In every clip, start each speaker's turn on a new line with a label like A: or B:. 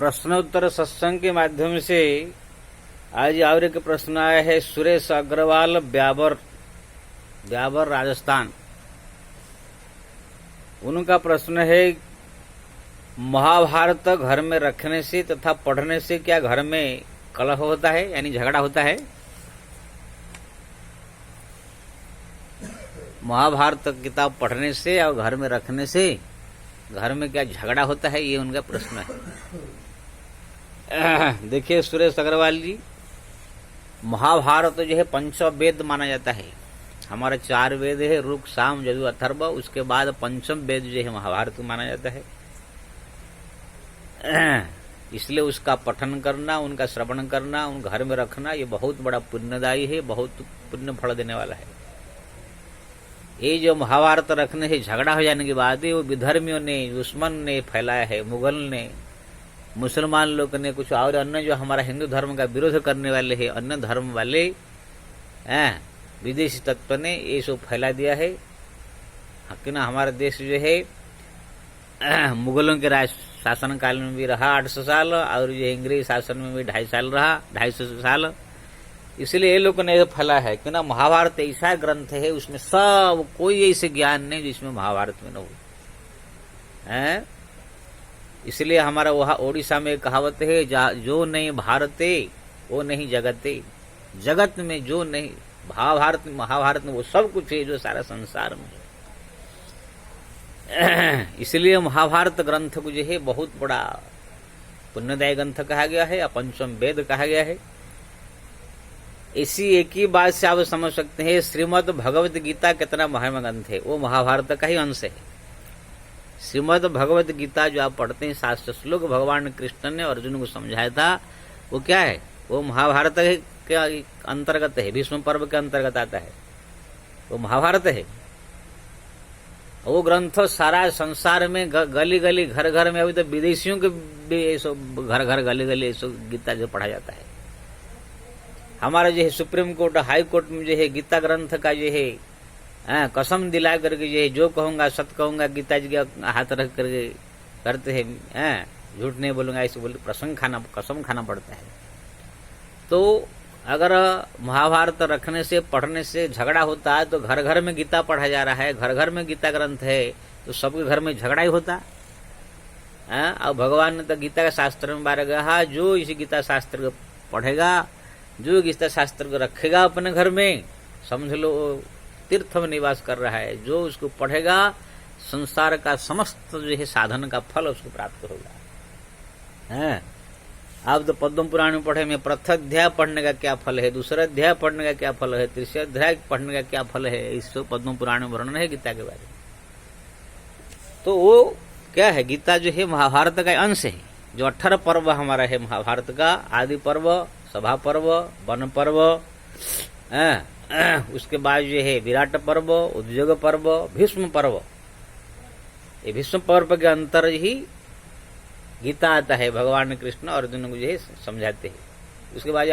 A: प्रश्नोत्तर सत्संग के माध्यम से आज और एक प्रश्न आया है। सुरेश अग्रवाल, ब्यावर राजस्थान। उनका प्रश्न है, महाभारत घर में रखने से तथा पढ़ने से क्या घर में कलह होता है, यानी झगड़ा होता है? महाभारत किताब पढ़ने से और घर में रखने से घर में क्या झगड़ा होता है, ये उनका प्रश्न है। देखिए सुरेश अग्रवाल जी, महाभारत जो है पंचवेद माना जाता है। हमारा 4 वेद है, ऋक, साम, यजु, अथर्व। उसके बाद पंचम वेद जो है महाभारत माना जाता है। इसलिए उसका पठन करना, उनका श्रवण करना, उन घर में रखना, ये बहुत बड़ा पुण्यदायी है, बहुत पुण्य फल देने वाला है। ये जो महाभारत रखने से झगड़ा हो जाने के बाद वो विधर्मियों ने, दुश्मन ने फैलाया है, मुगल ने, मुसलमान लोग ने, कुछ और अन्य जो हमारा हिंदू धर्म का विरोध करने वाले हैं, अन्य धर्म वाले विदेशी तत्व ने ये सब फैला दिया है। कि ना हमारा देश जो है मुगलों के राज शासन काल में भी रहा 800 साल, और ये अंग्रेज शासन में भी 250 साल रहा, 250 साल। इसलिए ये लोगों ने फैला है कि ना महाभारत ऐसा ग्रंथ है, उसमें सब कोई ऐसे ज्ञान नहीं जिसमें महाभारत में न हो। इसलिए हमारा वहाँ ओडिशा में कहावत है, जो नहीं भारते वो नहीं जगते। जगत में जो नहीं, महाभारत में वो सब कुछ है जो सारा संसार में है। इसलिए महाभारत ग्रंथ को जो है बहुत बड़ा पुण्यदायी ग्रंथ कहा गया है, पंचम वेद कहा गया है। इसी एक ही बात से आप समझ सकते हैं श्रीमद् भगवत गीता कितना महान ग्रंथ है। वो महाभारत का ही अंश है। श्रीमद् भगवत गीता जो आप पढ़ते हैं, शास्त्र श्लोक भगवान कृष्ण ने अर्जुन को समझाया था, वो क्या है? वो महाभारत के अंतर्गत है, भीष्म पर्व के अंतर्गत आता है, वो महाभारत है। वो ग्रंथ सारा संसार में गली गली घर घर में, अभी तो विदेशियों के भी घर घर गली गली गीता जो पढ़ा जाता है। हमारा जो है सुप्रीम कोर्ट, हाई कोर्ट में जो है गीता ग्रंथ का जो है कसम दिला करके जो है जो कहूंगा सत कहूंगा, गीता जी का हाथ रख करके करते हैं, झूठ नहीं बोलूंगा ऐसे बोल कसम खाना पड़ता है। तो अगर महाभारत रखने से, पढ़ने से झगड़ा होता है तो घर घर में गीता पढ़ा जा रहा है, घर घर में गीता ग्रंथ है, तो सबके घर में झगड़ा ही होता है। और भगवान ने तो गीता का शास्त्र में बार कहा, जो इस गीता शास्त्र को पढ़ेगा, जो गीता शास्त्र को रखेगा अपने घर में, समझ लो तीर्थ में निवास कर रहा है। जो उसको पढ़ेगा संसार का समस्त जो है साधन का फल उसको प्राप्त होगा। आप तो पद्म पुराण में पढ़े में प्रथम अध्याय पढ़ने का क्या फल है, दूसरा अध्याय पढ़ने का क्या फल है, तीसरा अध्याय पढ़ने का क्या फल है, इस पद्म पुराण में वर्णन है गीता के बारे में। तो वो क्या है? गीता जो है महाभारत का अंश है। जो 18 पर्व हमारा है महाभारत का, आदि पर्व, सभा पर्व, वन पर्व, उसके बाद जो है विराट पर्व, उद्योग पर्व, भीष्म पर्व। ये भीष्म पर्व के अंतर ही गीता आता है। भगवान कृष्ण अर्जुन को जो है समझाते हैं। उसके बाद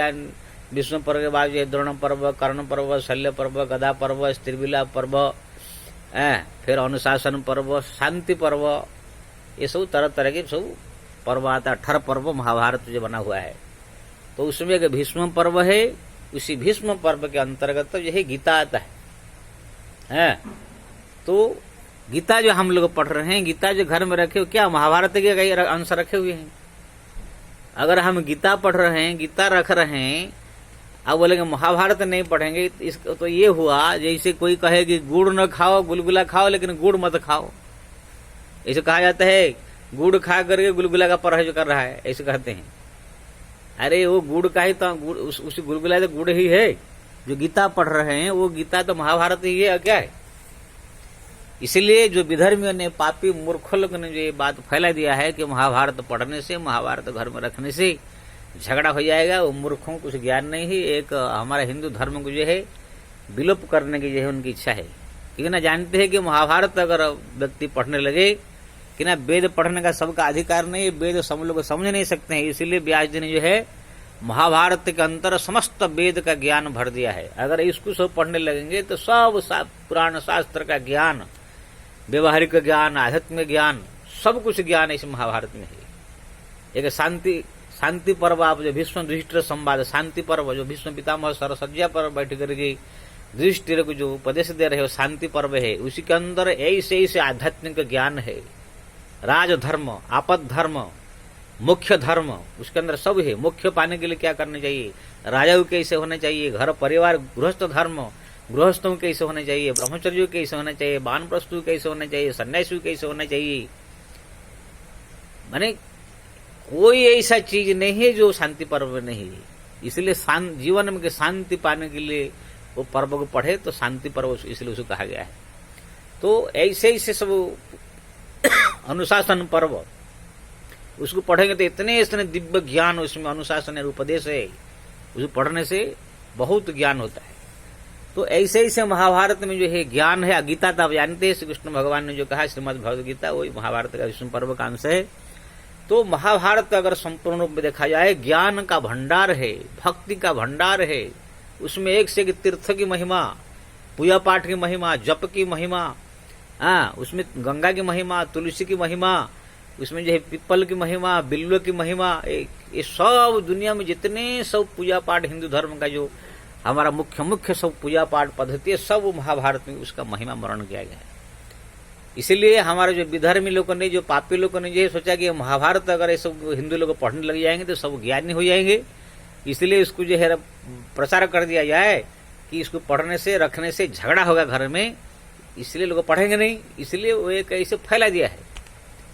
A: भीष्म पर्व के बाद जो है द्रोण पर्व, कर्ण पर्व, शल्य पर्व, गदा पर्व, स्त्रीविला पर्व, फिर अनुशासन पर्व, शांति पर्व, ये सब तरह तरह के सब पर्व आता है। 18 पर्व महाभारत जो बना हुआ है। तो उसमें एक भीष्म पर्व है, उसी भीष्म पर्व के अंतर्गत यही गीता आता है। तो गीता जो हम लोग पढ़ रहे हैं, गीता जो घर में रखे हो, क्या महाभारत के कई अंश रखे हुए हैं? अगर हम गीता पढ़ रहे हैं, गीता रख रहे हैं, अब बोलेंगे महाभारत नहीं पढ़ेंगे, तो ये हुआ जैसे कोई कहे कि गुड़ न खाओ, गुलगुला खाओ, लेकिन गुड़ मत खाओ। ऐसे कहा जाता है, गुड़ खा करके गुलगुला का परहेज कर रहा है, ऐसे कहते हैं। अरे वो गुड़ का ही तो उसी गुलगुला तो गुड़ ही है। जो गीता पढ़ रहे हैं वो गीता तो महाभारत ही है, क्या है? इसलिए जो विधर्मियों ने, पापी मूर्ख लोग ने जो ये बात फैला दिया है कि महाभारत पढ़ने से, महाभारत घर में रखने से झगड़ा हो जाएगा, वो मूर्खों को कुछ ज्ञान नहीं है। एक हमारा हिंदू धर्म को जो है विलोप करने की जो है उनकी इच्छा है। क्योंकि ना जानते हैं कि महाभारत अगर व्यक्ति पढ़ने लगे कि ना वेद पढ़ने का सबका अधिकार नहीं है, वेद सब लोग समझ नहीं सकते हैं। इसीलिए व्यास जी ने जो है महाभारत के अंतर समस्त वेद का ज्ञान भर दिया है। अगर इसको सब पढ़ने लगेंगे तो सब पुराण शास्त्र का ज्ञान, व्यवहारिक ज्ञान, आध्यात्मिक ज्ञान, सब कुछ ज्ञान इस महाभारत में है। एक शांति पर्व, आप जो भीष्म युधिष्ठिर संवाद शांति पर्व, जो भीष्म पितामह सरसज्जा पर बैठ करके युधिष्ठिर को जो उपदेश दे रहे हो शांति पर्व है, उसी के अंदर ऐसे ऐसे आध्यात्मिक ज्ञान है, राजधर्म, आपद धर्म, मुख्य धर्म, उसके अंदर सब है। मुख्य पाने के लिए क्या करना चाहिए, राजा को कैसे होना चाहिए, घर परिवार गृहस्थ धर्म, गृहस्थों कैसे होना चाहिए, ब्रह्मचर्य कैसे होना चाहिए, वानप्रस्थु कैसे होना चाहिए, सन्यासी कैसे होना चाहिए। माने कोई ऐसा चीज नहीं है जो शांति पर्व नहीं है। इसलिए जीवन में शांति पाने के लिए वो पर्व को पढ़े तो शांति पर्व इसलिए उसको कहा गया है। तो ऐसे ऐसे सब अनुशासन पर्व, उसको पढ़ेंगे तो इतने दिव्य ज्ञान उसमें अनुशासन है, उपदेश है, उसको पढ़ने से बहुत ज्ञान होता है। तो ऐसे ऐसे महाभारत में जो है ज्ञान है। गीता तो आप जानते हैं, श्री कृष्ण भगवान ने जो कहा श्रीमद् भगवद गीता, वही महाभारत का विष्णु पर्व का अंश है। तो महाभारत अगर संपूर्ण रूप में देखा जाए ज्ञान का भंडार है, भक्ति का भंडार है। उसमें एक से एक तीर्थ की महिमा, पूजा पाठ की महिमा, जप की महिमा, उसमें गंगा की महिमा, तुलसी की महिमा, उसमें जो है पीपल की महिमा, बिल्व की महिमा, ये सब दुनिया में जितने सब पूजा पाठ हिंदू धर्म का जो हमारा मुख्य सब पूजा पाठ पद्धति है, सब महाभारत में उसका महिमा वर्णन किया गया है। इसीलिए हमारे जो विधर्मी लोगों ने, जो पापी लोगों ने ये सोचा कि महाभारत अगर ये सब हिंदू लोग पढ़ने लग जाएंगे तो सब ज्ञानी हो जाएंगे, इसलिए इसको जो है प्रचार कर दिया जाए कि इसको पढ़ने से रखने से झगड़ा होगा घर में, इसलिए लोग पढ़ेंगे नहीं, इसलिए वो एक ऐसे फैला दिया है।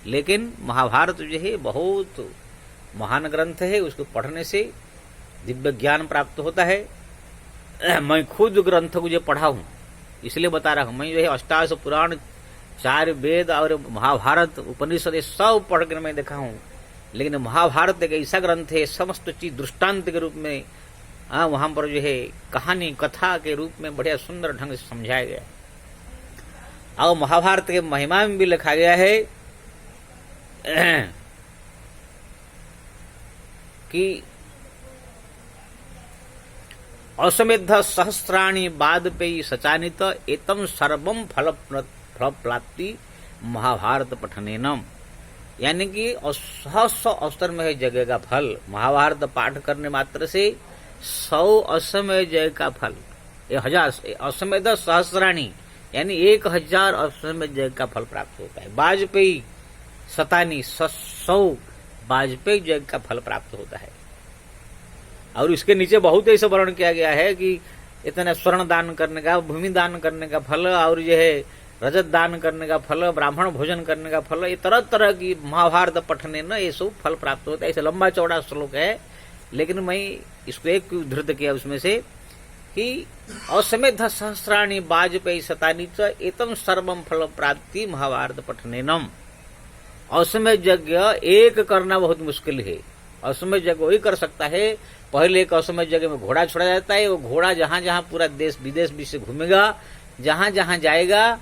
A: लेकिन महाभारत जो है बहुत महान ग्रंथ है, उसको पढ़ने से दिव्य ज्ञान प्राप्त होता है। मैं खुद ग्रंथ को जो पढ़ा हूं इसलिए बता रहा हूं। मैं जो है अष्टादश पुराण, 4 वेद और महाभारत उपनिषद ये सब पढ़कर मैं देखा हूं। लेकिन महाभारत एक ऐसा ग्रंथ है, समस्त चीज दृष्टांत के रूप में वहां पर जो है कहानी कथा के रूप में बढ़िया सुंदर ढंग से समझाया गया। और महाभारत के महिमा में भी लिखा गया है कि असमेध सहस्राणि वाजपेयी सचानित एतम सर्वम फल प्राप्ति महाभारत पठनेनम। यानी कि सहस्र अवसर में जगह का फल, महाभारत पाठ करने मात्र से 100 असमय जय का फल, 1000 असमेध सहस्राणी यानी 1000 असमय जय का फल प्राप्त होता है। वाजपेयी शतानी 100 वाजपेयी जय का फल प्राप्त होता है। और इसके नीचे बहुत ऐसा वर्णन किया गया है कि इतना स्वर्ण दान करने का, भूमि दान करने का फल, और जो है रजत दान करने का फल, ब्राह्मण भोजन करने का फल, ये तरह तरह की महाभारत पठने न ये सब फल प्राप्त होता है। ऐसे लंबा चौड़ा श्लोक है, लेकिन मैं इसको एक उद्धृत किया उसमें से कि असमेध सहस्राणि वाजपेयी शतानि च एतम सर्वम फल प्राप्ति महाभारत पठनेनम। असमय यज्ञ एक करना बहुत मुश्किल है। असमय यज्ञ वही कर सकता है। पहले एक असमय जगह में घोड़ा छोड़ा जाता है, वो घोड़ा जहां जहां पूरा देश विदेश भी से घूमेगा, जहां जहां जाएगा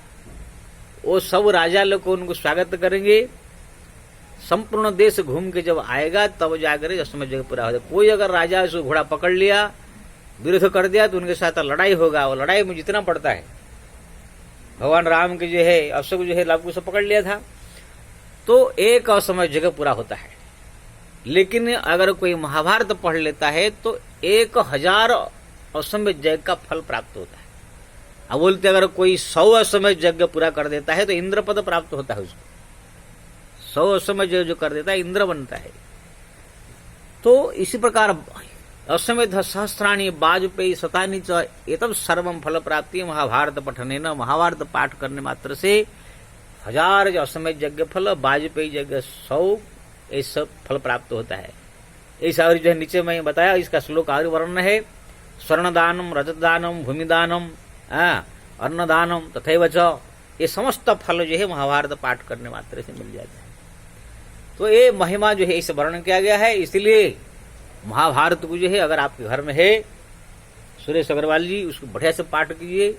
A: वो सब राजा लोग को उनको स्वागत करेंगे। संपूर्ण देश घूम के जब आएगा तब जाकर असमय जगह पूरा हो जाए। कोई अगर राजा उसको घोड़ा पकड़ लिया, विरोध कर दिया, तो उनके साथ लड़ाई होगा। और लड़ाई में जितना पड़ता है, भगवान राम के जो है अशोक जो है लव से पकड़ लिया था, तो एक असमय जगह पूरा होता है। लेकिन अगर कोई महाभारत पढ़ लेता है तो 1000 असमय यज्ञ का फल प्राप्त होता है। अब बोलते अगर कोई 100 असमय यज्ञ पूरा कर देता है तो इंद्र पद प्राप्त होता है उसको। 100 असमय यज्ञ जो कर देता है इंद्र बनता है। तो इसी प्रकार असमेध सहस्राणि वाजपेयी शतानि च एतम सर्वम फल प्राप्ति महाभारत पठनेन। महाभारत पाठ करने मात्र से 1000 असमय यज्ञ फल, वाजपेयी यज्ञ 100 ये सब फल प्राप्त होता है। ऐसा और जो है नीचे मैं बताया, इसका श्लोक आगे वर्णन है। स्वर्णदानम, रजतदानम, भूमिदानम, अन्नदानम तथैव च, ये समस्त फल जो है महाभारत पाठ करने मात्र से मिल जाता है। तो ये महिमा जो है इसे वर्णन किया गया है। इसलिए महाभारत को जो है अगर आपके घर में है, सुरेश अग्रवाल जी उसको बढ़िया से पाठ कीजिए।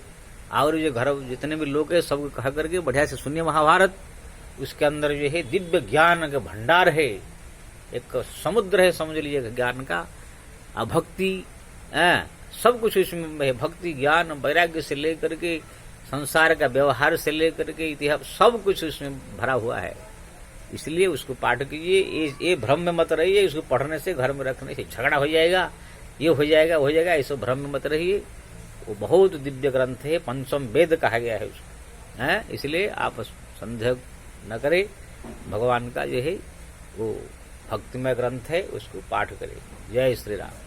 A: और जो घर जितने भी लोग हैं सबको कह करके बढ़िया से सुनिए महाभारत। उसके अंदर जो है दिव्य ज्ञान का भंडार है, एक समुद्र है समझ लीजिए ज्ञान का। भक्ति सब कुछ इसमें है। भक्ति, ज्ञान, वैराग्य से लेकर के संसार का व्यवहार से लेकर के इतिहास सब कुछ इसमें भरा हुआ है। इसलिए उसको पाठ कीजिए। ये भ्रम में मत रहिए, इसको पढ़ने से, घर में रखने से झगड़ा हो जाएगा, ये हो जाएगा, हो जाएगा, ऐसे भ्रम में मत रहिए। वो बहुत दिव्य ग्रंथ है, पंचम वेद कहा गया है उसको, है। इसलिए आप संदेह न करें, भगवान का जो है वो भक्तिमय ग्रंथ है, उसको पाठ करें। जय श्री राम।